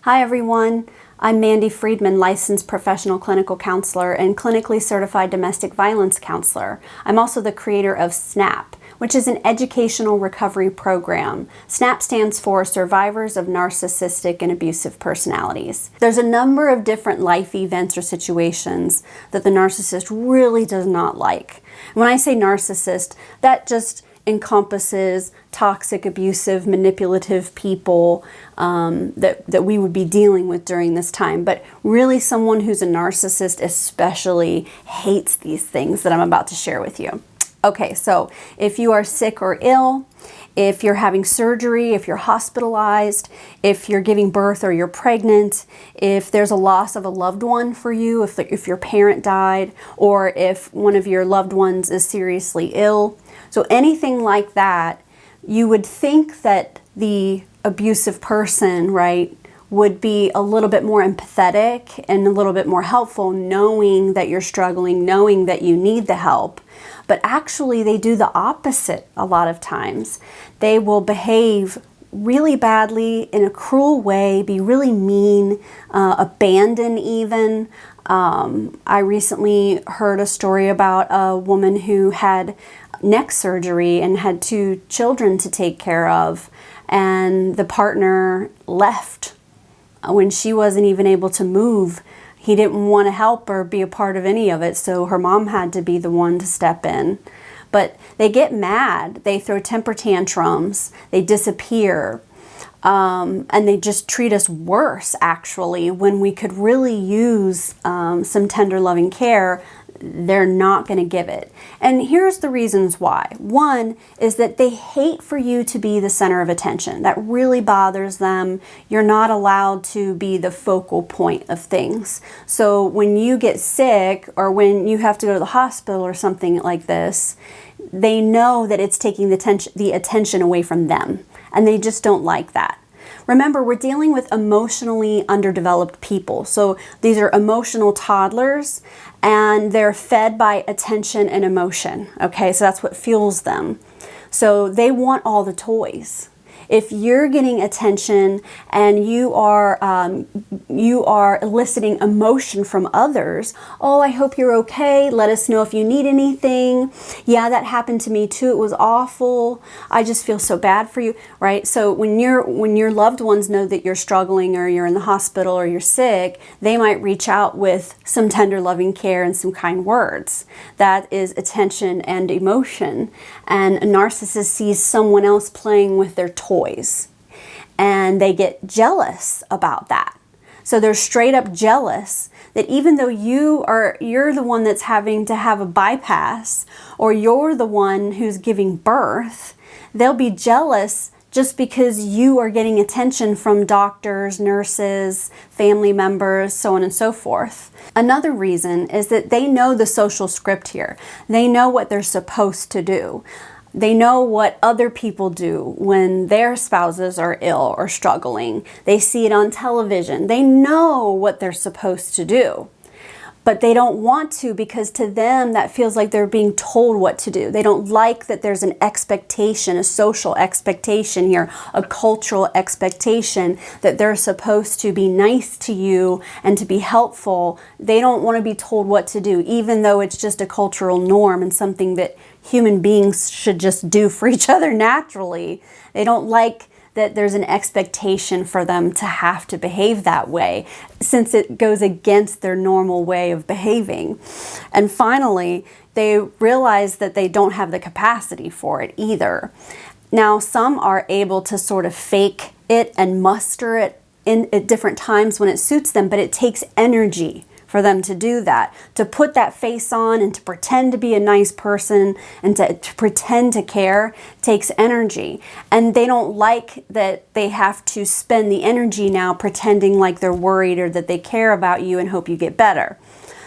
Hi everyone, I'm Mandy Friedman, licensed professional clinical counselor and clinically certified domestic violence counselor. I'm also the creator of SNAP, which is an educational recovery program. SNAP stands for Survivors of Narcissistic and Abusive Personalities. There's a number of different life events or situations that the narcissist really does not like. When I say narcissist, that just encompasses toxic, abusive, manipulative people that we would be dealing with during this time. But really someone who's a narcissist especially hates these things that I'm about to share with you. Okay, so if you are sick or ill, if you're having surgery, if you're hospitalized, if you're giving birth or you're pregnant, if there's a loss of a loved one for you, if your parent died, or if one of your loved ones is seriously ill, so anything like that, you would think that the abusive person, right, would be a little bit more empathetic and a little bit more helpful, knowing that you're struggling, knowing that you need the help. But actually they do the opposite a lot of times. They will behave really badly in a cruel way, be really mean, abandon even. I recently heard a story about a woman who had neck surgery and had 2 children to take care of, and the partner left when she wasn't even able to move. He didn't want to help or be a part of any of it, so her mom had to be the one to step in. But they get mad, they throw temper tantrums, they disappear, and they just treat us worse, actually. When we could really use some tender, loving care, they're not going to give it. And here's the reasons why. One is that they hate for you to be the center of attention. That really bothers them. You're not allowed to be the focal point of things. So when you get sick or when you have to go to the hospital or something like this, they know that it's taking the attention away from them, and they just don't like that. Remember, we're dealing with emotionally underdeveloped people. So these are emotional toddlers, and they're fed by attention and emotion. Okay, so that's what fuels them. So they want all the toys. If you're getting attention and you are eliciting emotion from others, oh, I hope you're okay. Let us know if you need anything. Yeah, that happened to me too. It was awful. I just feel so bad for you, right? So when your loved ones know that you're struggling or you're in the hospital or you're sick, they might reach out with some tender, loving care and some kind words. That is attention and emotion. And a narcissist sees someone else playing with their toys, and they get jealous about that. So they're straight up jealous that even though you're the one that's having to have a bypass, or you're the one who's giving birth, they'll be jealous just because you are getting attention from doctors, nurses, family members, so on and so forth. Another reason is that they know the social script here. They know what they're supposed to do. They know what other people do when their spouses are ill or struggling. They see it on television. They know what they're supposed to do. But they don't want to, because to them that feels like they're being told what to do. They don't like that there's an expectation, a social expectation here, a cultural expectation that they're supposed to be nice to you and to be helpful. They don't want to be told what to do, even though it's just a cultural norm and something that human beings should just do for each other naturally. They don't like that there's an expectation for them to have to behave that way, since it goes against their normal way of behaving. And finally, they realize that they don't have the capacity for it either. Now, some are able to sort of fake it and muster it at different times when it suits them, but it takes energy for them to do that, to put that face on and to pretend to be a nice person and to pretend to care takes energy. And they don't like that they have to spend the energy now pretending like they're worried or that they care about you and hope you get better.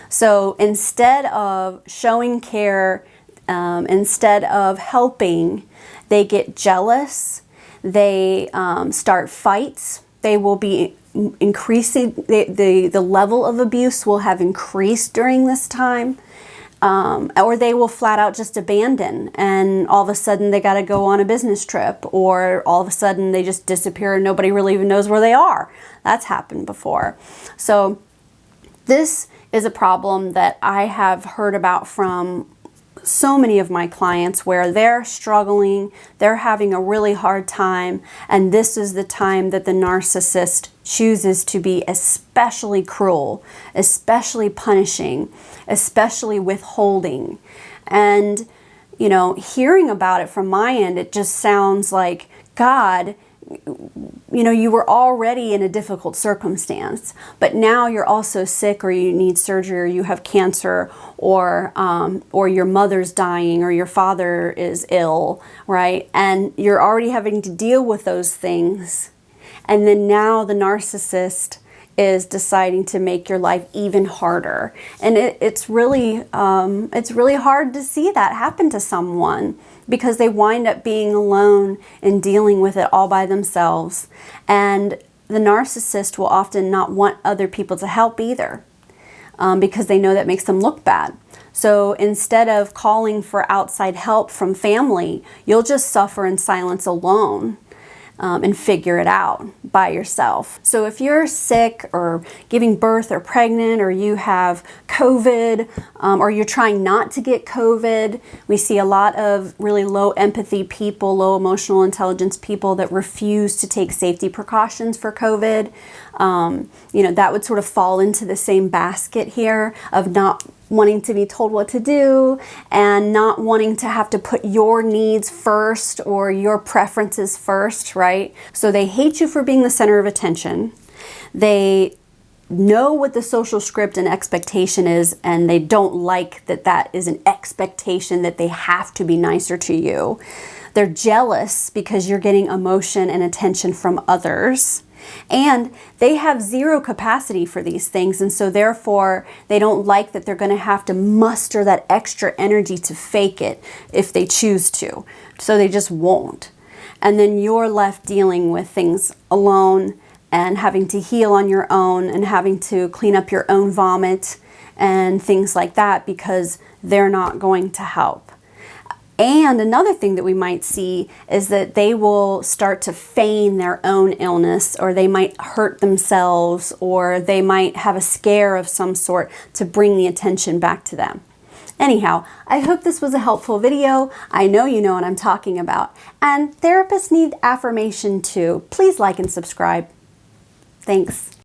So instead of showing care, instead of helping, they get jealous, they start fights. They will be increasing, the level of abuse will have increased during this time. Or they will flat out just abandon, and all of a sudden they got to go on a business trip, or all of a sudden they just disappear and nobody really even knows where they are. That's happened before. So this is a problem that I have heard about from so many of my clients, where they're struggling, they're having a really hard time, and this is the time that the narcissist chooses to be especially cruel, especially punishing, especially withholding. And, you know, hearing about it from my end, it just sounds like, God, you know, you were already in a difficult circumstance, but now you're also sick, or you need surgery, or you have cancer, or your mother's dying, or your father is ill, right? And you're already having to deal with those things. And then now the narcissist is deciding to make your life even harder. And it's really hard to see that happen to someone, because they wind up being alone and dealing with it all by themselves. And the narcissist will often not want other people to help either, because they know that makes them look bad. So instead of calling for outside help from family, you'll just suffer in silence alone. And figure it out by yourself. So if you're sick, or giving birth, or pregnant, or you have COVID, or you're trying not to get COVID, we see a lot of really low empathy people, low emotional intelligence people that refuse to take safety precautions for COVID. You know, that would sort of fall into the same basket here of not wanting to be told what to do, and not wanting to have to put your needs first or your preferences first, right? So they hate you for being the center of attention. They know what the social script and expectation is, and they don't like that that is an expectation that they have to be nicer to you. They're jealous because you're getting emotion and attention from others. And they have zero capacity for these things, and so therefore they don't like that they're going to have to muster that extra energy to fake it if they choose to. So they just won't. And then you're left dealing with things alone, and having to heal on your own, and having to clean up your own vomit and things like that, because they're not going to help. And another thing that we might see is that they will start to feign their own illness, or they might hurt themselves, or they might have a scare of some sort to bring the attention back to them. Anyhow, I hope this was a helpful video. I know you know what I'm talking about. And therapists need affirmation too. Please like and subscribe. Thanks.